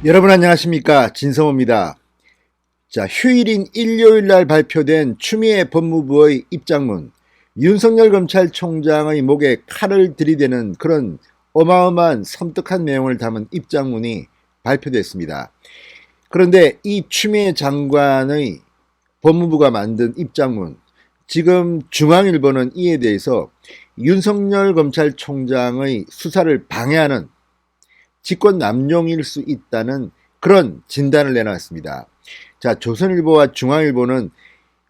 여러분 안녕하십니까, 진성호입니다. 자, 휴일인 일요일 날 발표된 추미애 법무부의 입장문, 윤석열 검찰총장의 목에 칼을 들이대는 그런 어마어마한 섬뜩한 내용을 담은 입장문이 발표됐습니다. 그런데 이 추미애 장관의 법무부가 만든 입장문, 지금 중앙일보는 이에 대해서 윤석열 검찰총장의 수사를 방해하는 직권 남용일 수 있다는 그런 진단을 내놨습니다. 자, 조선일보와 중앙일보는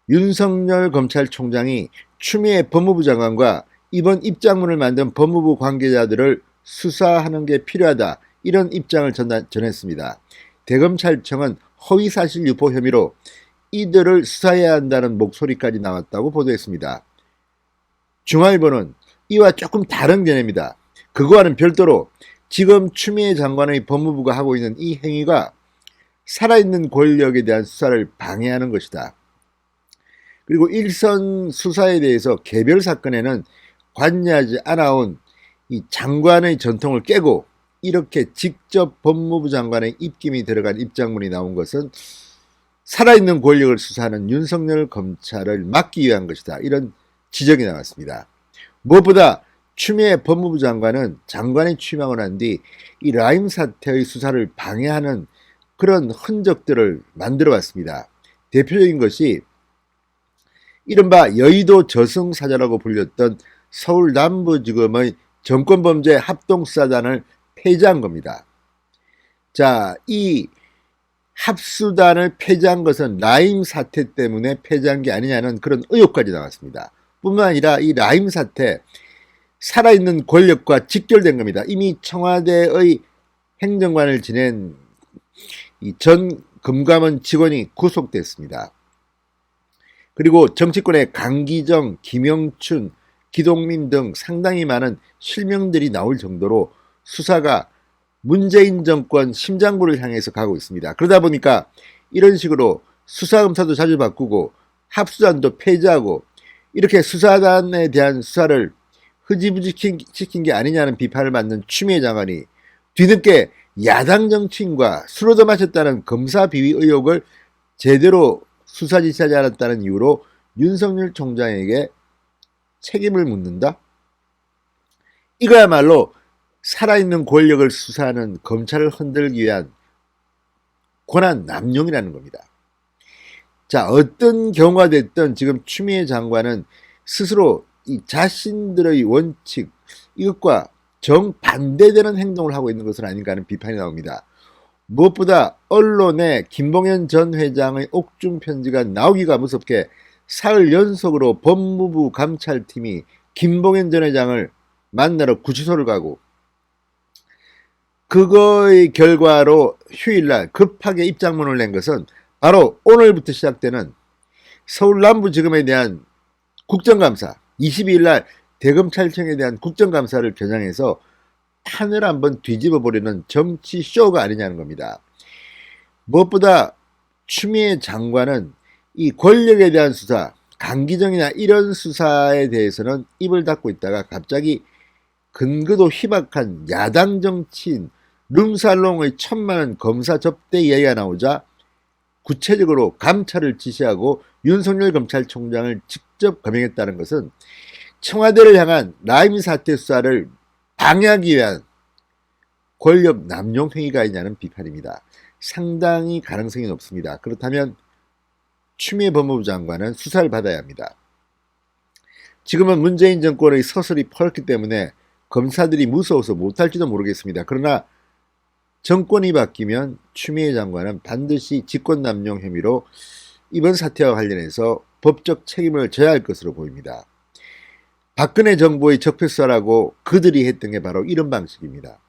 윤석열 검찰총장이 추미애 법무부 장관과 이번 입장문을 만든 법무부 관계자들을 수사하는 게 필요하다, 이런 입장을 전했습니다. 대검찰청은 허위사실 유포 혐의로 이들을 수사해야 한다는 목소리까지 나왔다고 보도했습니다. 중앙일보는 이와 조금 다른 견해입니다. 그거와는 별도로 지금 추미애 장관의 법무부가 하고 있는 이 행위가 살아있는 권력에 대한 수사를 방해하는 것이다. 그리고 일선 수사에 대해서 개별 사건에는 관여하지 않아온 이 장관의 전통을 깨고 이렇게 직접 법무부 장관의 입김이 들어간 입장문이 나온 것은 살아있는 권력을 수사하는 윤석열 검찰을 막기 위한 것이다, 이런 지적이 나왔습니다. 무엇보다 추미애 법무부 장관은 장관이 취임하고 난 뒤 이 라임 사태의 수사를 방해하는 그런 흔적들을 만들어 왔습니다. 대표적인 것이 이른바 여의도 저승사자라고 불렸던 서울 남부지검의 정권범죄 합동수사단을 폐지한 겁니다. 자, 이 합수단을 폐지한 것은 라임 사태 때문에 폐지한 게 아니냐는 그런 의혹까지 나왔습니다. 뿐만 아니라 이 라임 사태, 살아있는 권력과 직결된 겁니다. 이미 청와대의 행정관을 지낸 이 전 금감원 직원이 구속됐습니다. 그리고 정치권의 강기정, 김영춘, 기동민 등 상당히 많은 실명들이 나올 정도로 수사가 문재인 정권 심장부를 향해서 가고 있습니다. 그러다 보니까 이런 식으로 수사검사도 자주 바꾸고 합수단도 폐지하고 이렇게 수사단에 대한 수사를 흐지부지 시킨 게 아니냐는 비판을 받는 추미애 장관이 뒤늦게 야당 정치인과 술 얻어 마셨다는 검사 비위 의혹을 제대로 수사 지시하지 않았다는 이유로 윤석열 총장에게 책임을 묻는다? 이거야말로 살아있는 권력을 수사하는 검찰을 흔들기 위한 권한 남용이라는 겁니다. 자, 어떤 경우가 됐든 지금 추미애 장관은 스스로 이 자신들의 원칙, 이것과 정반대되는 행동을 하고 있는 것은 아닌가 하는 비판이 나옵니다. 무엇보다 언론에 김봉현 전 회장의 옥중 편지가 나오기가 무섭게 사흘 연속으로 법무부 감찰팀이 김봉현 전 회장을 만나러 구치소를 가고, 그거의 결과로 휴일날 급하게 입장문을 낸 것은 바로 오늘부터 시작되는 서울 남부지검에 대한 국정감사, 22일날 대검찰청에 대한 국정감사를 겨냥해서 판을 한번 뒤집어 보려는 정치 쇼가 아니냐는 겁니다. 무엇보다 추미애 장관은 이 권력에 대한 수사, 강기정이나 이런 수사에 대해서는 입을 닫고 있다가 갑자기 근거도 희박한 야당 정치인 룸살롱의 1,000만원 검사 접대 이야기가 나오자 구체적으로 감찰을 지시하고 윤석열 검찰총장을 직접 감행했다는 것은 청와대를 향한 라임 사태 수사를 방해하기 위한 권력 남용 행위가 있냐는 비판입니다. 상당히 가능성이 높습니다. 그렇다면 추미애 법무부 장관은 수사를 받아야 합니다. 지금은 문재인 정권의 서슬이 펄었기 때문에 검사들이 무서워서 못할지도 모르겠습니다. 그러나 정권이 바뀌면 추미애 장관은 반드시 직권남용 혐의로 이번 사태와 관련해서 법적 책임을 져야 할 것으로 보입니다. 박근혜 정부의 적폐수사라고 그들이 했던 게 바로 이런 방식입니다.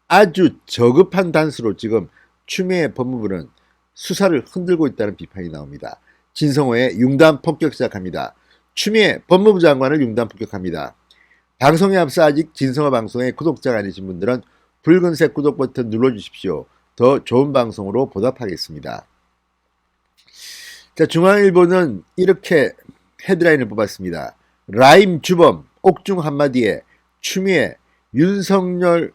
아주 저급한 단수로 지금 추미애 법무부는 수사를 흔들고 있다는 비판이 나옵니다. 진성호의 융단 폭격 시작합니다. 추미애 법무부 장관을 융단 폭격합니다. 방송에 앞서 아직 진성호 방송의 구독자가 아니신 분들은 붉은색 구독 버튼 눌러주십시오. 더 좋은 방송으로 보답하겠습니다. 자, 중앙일보는 이렇게 헤드라인을 뽑았습니다. 라임 주범 옥중 한마디에 추미애 윤석열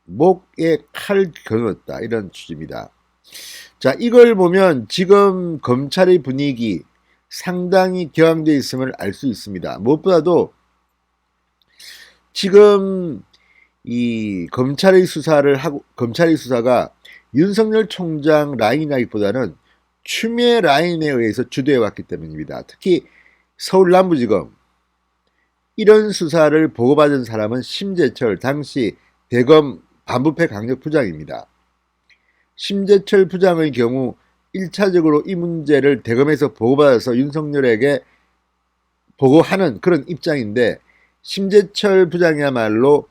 목에 칼을 겨누었다. 이런 취지입니다. 자, 이걸 보면 지금 검찰의 분위기 상당히 격앙되어 있음을 알 수 있습니다. 무엇보다도 지금 이 검찰의 수사가 윤석열 총장 라인이라기보다는 추미애 라인에 의해서 주도해 왔기 때문입니다. 특히 서울 남부지검 이런 수사를 보고받은 사람은 심재철 당시 대검 반부패 강력부장입니다. 심재철 부장의 경우 1차적으로 이 문제를 대검에서 보고받아서 윤석열에게 보고하는 그런 입장인데, 심재철 부장이야말로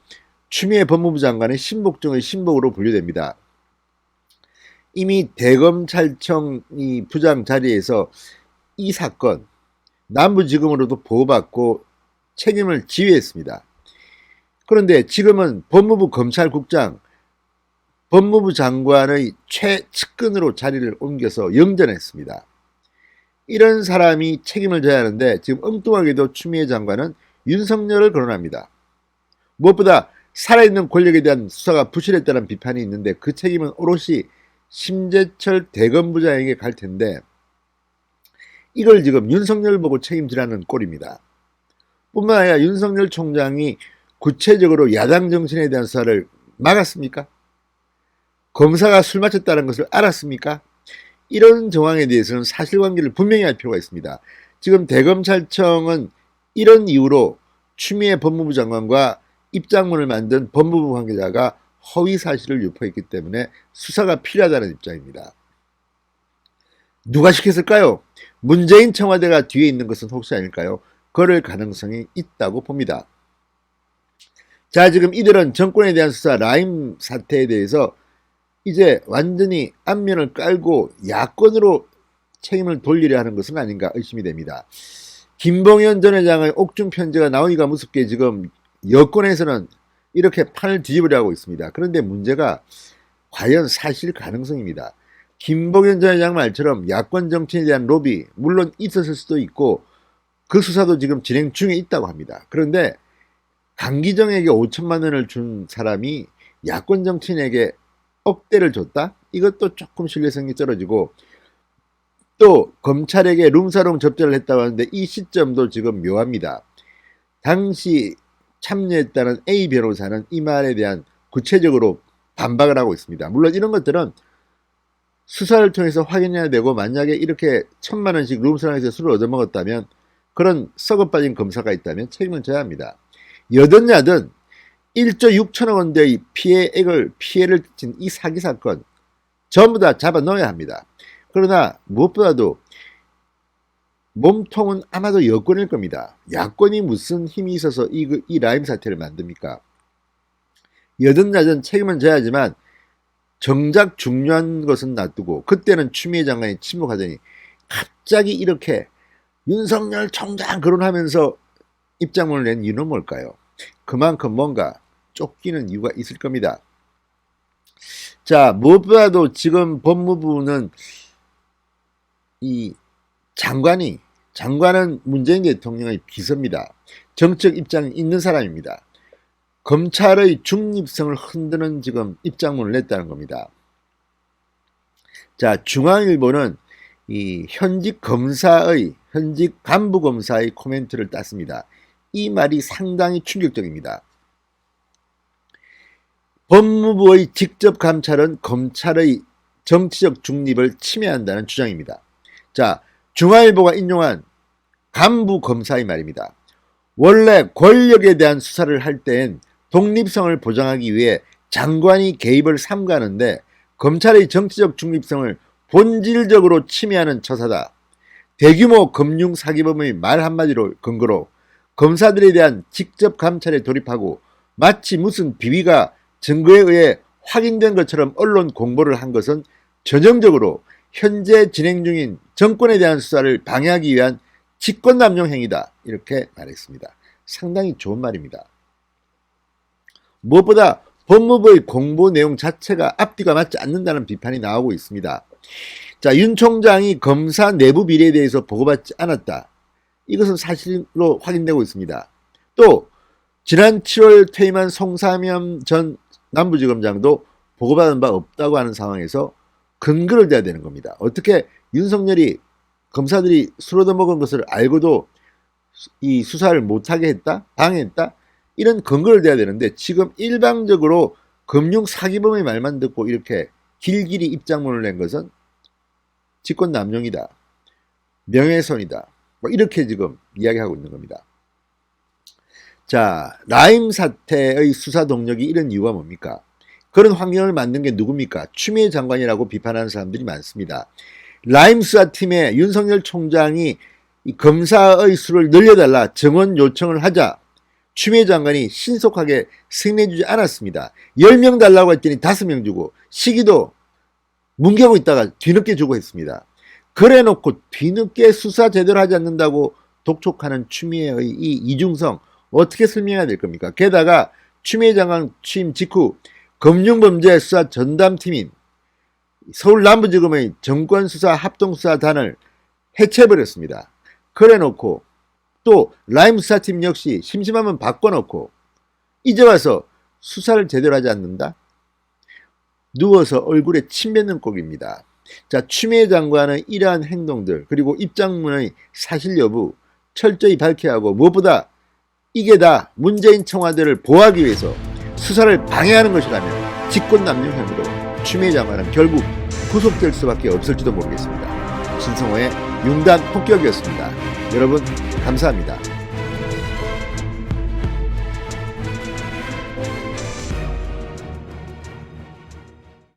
추미애 법무부 장관의 신복 중의 신복으로 분류됩니다. 이미 대검찰청 이 부장 자리에서 이 사건 남부지검으로도 보고받고 책임을 지휘했습니다. 그런데 지금은 법무부 검찰국장, 법무부 장관의 최측근으로 자리를 옮겨서 영전했습니다. 이런 사람이 책임을 져야 하는데 지금 엉뚱하게도 추미애 장관은 윤석열을 거론합니다. 무엇보다 살아있는 권력에 대한 수사가 부실했다는 비판이 있는데 그 책임은 오롯이 심재철 대검부장에게 갈 텐데 이걸 지금 윤석열 보고 책임지라는 꼴입니다. 뿐만 아니라 윤석열 총장이 구체적으로 야당 정신에 대한 수사를 막았습니까? 검사가 술 마셨다는 것을 알았습니까? 이런 정황에 대해서는 사실관계를 분명히 할 필요가 있습니다. 지금 대검찰청은 이런 이유로 추미애 법무부 장관과 입장문을 만든 법무부 관계자가 허위 사실을 유포했기 때문에 수사가 필요하다는 입장입니다. 누가 시켰을까요? 문재인 청와대가 뒤에 있는 것은 혹시 아닐까요? 그럴 가능성이 있다고 봅니다. 자, 지금 이들은 정권에 대한 수사 라임 사태에 대해서 이제 완전히 안면을 깔고 야권으로 책임을 돌리려 하는 것은 아닌가 의심이 됩니다. 김봉현 전 회장의 옥중 편지가 나오기가 무섭게 지금 여권에서는 이렇게 판을 뒤집으려 하고 있습니다. 그런데 문제가 과연 사실 가능성입니다. 김봉현 전 회장 말처럼 야권 정치인에 대한 로비 물론 있었을 수도 있고 그 수사도 지금 진행 중에 있다고 합니다. 그런데 강기정에게 5천만 원을 준 사람이 야권 정치인에게 억대를 줬다? 이것도 조금 신뢰성이 떨어지고, 또 검찰에게 룸사롱 접대를 했다고 하는데 이 시점도 지금 묘합니다. 당시 참여했다는 A 변호사는 이 말에 대한 구체적으로 반박을 하고 있습니다. 물론 이런 것들은 수사를 통해서 확인해야 되고, 만약에 이렇게 1,000만 원씩 룸사롱에서 술을 얻어먹었다면, 그런 썩어빠진 검사가 있다면 책임을 져야 합니다. 여든 야든 1조 6천억 원대의 피해를 끼친 이 사기 사건 전부 다 잡아 넣어야 합니다. 그러나 무엇보다도 몸통은 아마도 여권일 겁니다. 야권이 무슨 힘이 있어서 이 라임 사태를 만듭니까? 여든 야든 책임은 져야지만 정작 중요한 것은 놔두고, 그때는 추미애 장관이 침묵하더니 갑자기 이렇게 윤석열 총장 거론하면서 입장문을 낸 이유는 뭘까요? 그만큼 뭔가 쫓기는 이유가 있을 겁니다. 자, 무엇보다도 지금 법무부는 이 장관은 문재인 대통령의 비서입니다. 정책 입장이 있는 사람입니다. 검찰의 중립성을 흔드는 지금 입장문을 냈다는 겁니다. 자, 중앙일보는 이 현직 간부 검사의 코멘트를 땄습니다. 이 말이 상당히 충격적입니다. 법무부의 직접 감찰은 검찰의 정치적 중립을 침해한다는 주장입니다. 자, 중앙일보가 인용한 간부 검사의 말입니다. 원래 권력에 대한 수사를 할 땐 독립성을 보장하기 위해 장관이 개입을 삼가하는데 검찰의 정치적 중립성을 본질적으로 침해하는 처사다. 대규모 금융 사기범의 말 한마디로 근거로 검사들에 대한 직접 감찰에 돌입하고 마치 무슨 비위가 증거에 의해 확인된 것처럼 언론 공보를 한 것은 전형적으로 현재 진행 중인 정권에 대한 수사를 방해하기 위한 직권남용 행위다. 이렇게 말했습니다. 상당히 좋은 말입니다. 무엇보다 법무부의 공보 내용 자체가 앞뒤가 맞지 않는다는 비판이 나오고 있습니다. 자, 윤 총장이 검사 내부 비리에 대해서 보고받지 않았다. 이것은 사실로 확인되고 있습니다. 또 지난 7월 퇴임한 송사면 전 남부지검장도 보고받은 바 없다고 하는 상황에서 근거를 대야 되는 겁니다. 어떻게 윤석열이 검사들이 술 얻어먹은 것을 알고도 이 수사를 못하게 했다? 방해했다? 이런 근거를 대야 되는데 지금 일방적으로 금융 사기범의 말만 듣고 이렇게 길길이 입장문을 낸 것은 직권남용이다. 명예훼손이다. 뭐 이렇게 지금 이야기하고 있는 겁니다. 자, 라임 사태의 수사 동력이 이런 이유가 뭡니까? 그런 환경을 만든 게 누굽니까? 추미애 장관이라고 비판하는 사람들이 많습니다. 라임 수사팀에 윤석열 총장이 검사의 수를 늘려달라 정원 요청을 하자 추미애 장관이 신속하게 승인해주지 않았습니다. 10명 달라고 했더니 5명 주고 시기도 뭉개고 있다가 뒤늦게 주고 했습니다. 그래 놓고 뒤늦게 수사 제대로 하지 않는다고 독촉하는 추미애의 이 이중성 어떻게 설명해야 될 겁니까? 게다가 추미애 장관 취임 직후 금융범죄 수사 전담팀인 서울 남부지검의 정권수사 합동수사단을 해체해버렸습니다. 그래 놓고 또 라임 수사팀 역시 심심하면 바꿔놓고 이제 와서 수사를 제대로 하지 않는다? 누워서 얼굴에 침 뱉는 꼴입니다. 자, 추미애 장관의 이러한 행동들 그리고 입장문의 사실 여부 철저히 밝혀야 하고 무엇보다 이게 다 문재인 청와대를 보호하기 위해서 수사를 방해하는 것이라면 직권남용 혐의로 추미애 장관은 결국 구속될 수밖에 없을지도 모르겠습니다. 진성호의 융단 폭격이었습니다. 여러분 감사합니다.